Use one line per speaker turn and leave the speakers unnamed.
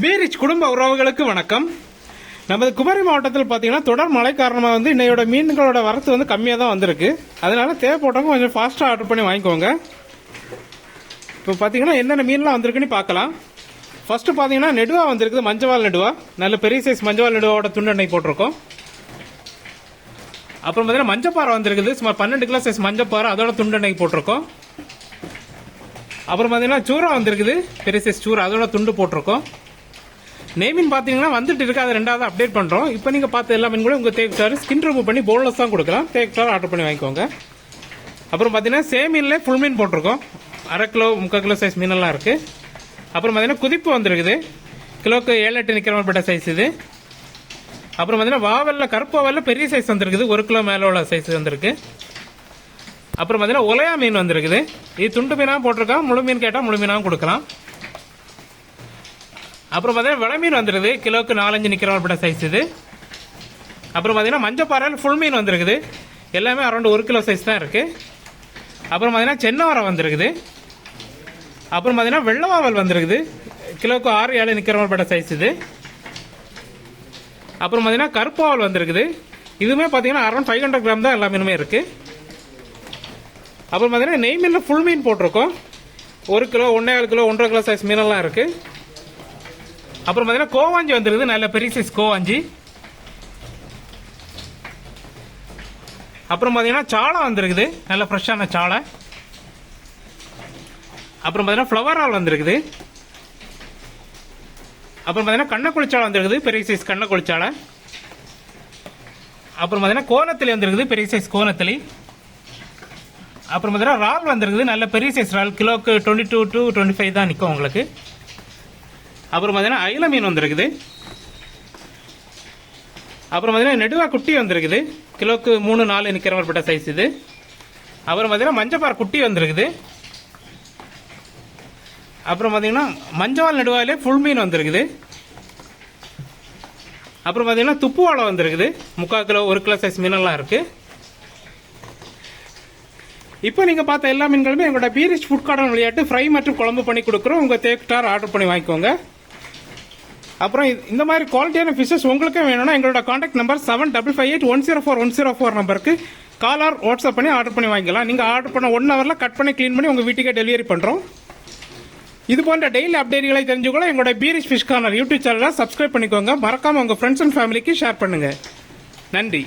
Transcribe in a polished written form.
பீரிச் குடும்ப உறவுகளுக்கு வணக்கம். நமது குமரி மாவட்டத்தில் பார்த்தீங்கன்னா தொடர் மழை காரணமாக இன்னையோட மீன்களோட வரத்து கம்மியாக தான் வந்திருக்கு. அதனால தேவைப்பட்டவங்க கொஞ்சம் ஃபாஸ்ட்டாக ஆர்டர் பண்ணி வாங்கிக்கோங்க. இப்போ பார்த்தீங்கன்னா என்னென்ன மீன்லாம் வந்திருக்குன்னு பார்க்கலாம். ஃபர்ஸ்ட் பார்த்தீங்கன்னா நெடுவா வந்திருக்குது, மஞ்சவால் நெடுவா. நல்ல பெரிய சைஸ் மஞ்சவால் நெடுவாவோட துண்டு எண்ணெய் போட்டிருக்கோம். அப்புறம் பார்த்தீங்கன்னா மஞ்சப்பாறை வந்திருக்குது, சுமார் 12 கிலோ சைஸ் மஞ்சப்பாறை, அதோட துண்டு எண்ணெய் போட்டிருக்கோம். அப்புறம் பார்த்தீங்கன்னா சூரா வந்திருக்குது, பெரிய சைஸ் சூரா, அதோட துண்டு போட்டிருக்கோம். நெய்மீன் பார்த்தீங்கன்னா வந்துட்டு இருக்கு, அதை ரெண்டாவது அப்டேட் பண்ணுறோம். இப்போ நீங்கள் பார்த்த எல்லா மீன் கூட உங்கள் தேவைச்சாரு ஸ்கின் ரிமூவ் பண்ணி போன்லெஸ் தான் கொடுக்கலாம். தேவைச்சாரு ஆர்டர் பண்ணி வாங்கிக்கோங்க. அப்புறம் பார்த்தீங்கன்னா சேம் மீன்லேயே ஃபுல் மீன் போட்டிருக்கோம். 1/2 கிலோ 3/4 கிலோ சைஸ் மீனெல்லாம் இருக்குது. அப்புறம் பார்த்தீங்கன்னா குதிப்பு வந்துருக்குது, கிலோக்கு 7-8 நிற்கிற மாதிரி பட்ட சைஸ் இது. அப்புறம் பார்த்தீங்கன்னா வாவலில் கருப்பு வாவலில் பெரிய சைஸ் வந்துருக்குது, 1 கிலோ மேலே உள்ள சைஸ் வந்துருக்கு. அப்புறம் பார்த்தீங்கன்னா உலையா மீன் வந்துருக்குது, இது துண்டு மீனாக போட்டிருக்கோம். முழு மீன் கேட்டால் முழு மீனாகவும் கொடுக்கலாம். அப்புறம் பார்த்தீங்கன்னா விலை மீன் வந்துருக்குது, கிலோக்கு 4-5 நிற்கிற மாதிரி பட்ட சைஸ் இது. அப்புறம் பார்த்தீங்கன்னா மஞ்சப்பாறையில் ஃபுல் மீன் வந்துருக்குது, எல்லாமே அரௌண்ட் 1 கிலோ சைஸ் தான் இருக்குது. அப்புறம் பார்த்தீங்கன்னா சென்னவரை வந்துருக்குது. அப்புறம் பார்த்தீங்கன்னா வெள்ளவாவல் வந்துருக்குது, கிலோக்கு 6-7 நிற்கிற மாதிரி பட்ட சைஸ் இது. அப்புறம் பார்த்தீங்கன்னா கருப்பாவல் வந்துருக்குது, இதுவுமே பார்த்தீங்கன்னா அரௌண்ட் 500 கிராம் தான் எல்லா மீனுமே இருக்குது. அப்புறம் பார்த்தீங்கன்னா நெய் மீனில் ஃபுல் மீன் போட்டிருக்கோம், 1 கிலோ 1.5 கிலோ 1.5 கிலோ சைஸ் மீனெல்லாம் இருக்குது. அப்புறம் பார்த்தீங்கன்னா கோவாஞ்சி வந்துருக்குது, நல்ல பெரிய சைஸ் கோவாஞ்சி. அப்புறம் பார்த்தீங்கன்னா சாலை வந்துருக்குது, நல்ல ஃப்ரெஷ்ஷான சாலை. அப்புறம் பார்த்தீங்கன்னா ஃப்ளவர் ஆல் வந்துருக்குது. அப்புறம் பார்த்தீங்கன்னா கண்ணக்குளிச்சாலை வந்துருக்குது, பெரிய சைஸ் கண்ணக்குளிச்சாலை. அப்புறம் பார்த்தீங்கன்னா கோலத்திலி வந்துருக்குது, பெரிய சைஸ் கோலத்திலி. அப்புறம் பார்த்தீங்கன்னா ரால் வந்துருக்குது, நல்ல பெரிய சைஸ் ரால், கிலோக்கு 22 to 25 தான் நிற்கும் உங்களுக்கு. அப்புறம் பார்த்தீங்கன்னா அயில மீன் வந்துருக்குது. அப்புறம் பார்த்தீங்கன்னா நெடுவா குட்டி வந்துருக்குது, கிலோக்கு 3-4 நிற்கிற மாதிரி பட்ட சைஸ் இது. அப்புறம் பார்த்தீங்கன்னா மஞ்சப்பாறை குட்டி வந்துருக்குது. அப்புறம் பார்த்தீங்கன்னா மஞ்சவால் நெடுவாயிலே ஃபுல் மீன் வந்துருக்குது. அப்புறம் பார்த்தீங்கன்னா துப்பு வாழை வந்துருக்குது, 3/4 கிலோ 1 கிலோ சைஸ் மீனெல்லாம் இருக்குது. இப்போ நீங்கள் பார்த்த எல்லா மீன்களுமே எங்களோட பீரிச் ஃபுட் கார்டன் விளையாட்டு ஃப்ரை மற்றும் குழம்பு பண்ணி கொடுக்குறோம். உங்கள் தேவைட்டார் ஆர்டர் பண்ணி வாங்கிக்கோங்க. அப்புறம் இந்த மாதிரி குவாலிட்டியான ஃபிஷஸ் உங்களுக்கே வேணும்னா எங்களோட காண்டாக்ட் நம்பர் 7558104104 நம்பருக்கு கால் ஆர் வாட்ஸ்அப் பண்ணி ஆர்டர் பண்ணி வாங்கிக்கலாம். நீங்கள் ஆர்டர் பண்ண 1 ஹவரில் கட் பண்ணி க்ளீன் பண்ணி உங்கள் வீட்டுக்கே டெலிவரி பண்ணுறோம். இது போன்ற டெய்லி அப்டேட்களை தெரிஞ்சுக்கொள்ள எங்களோட பீரிச் ஃபிஷ் கார்னர் யூடியூப் சேனலை சப்ஸ்கிரைப் பண்ணிக்கோங்க. மறக்காமல் உங்கள் ஃப்ரெண்ட்ஸ் அண்ட் ஃபேமிலிக்கு ஷேர் பண்ணுங்கள். நன்றி.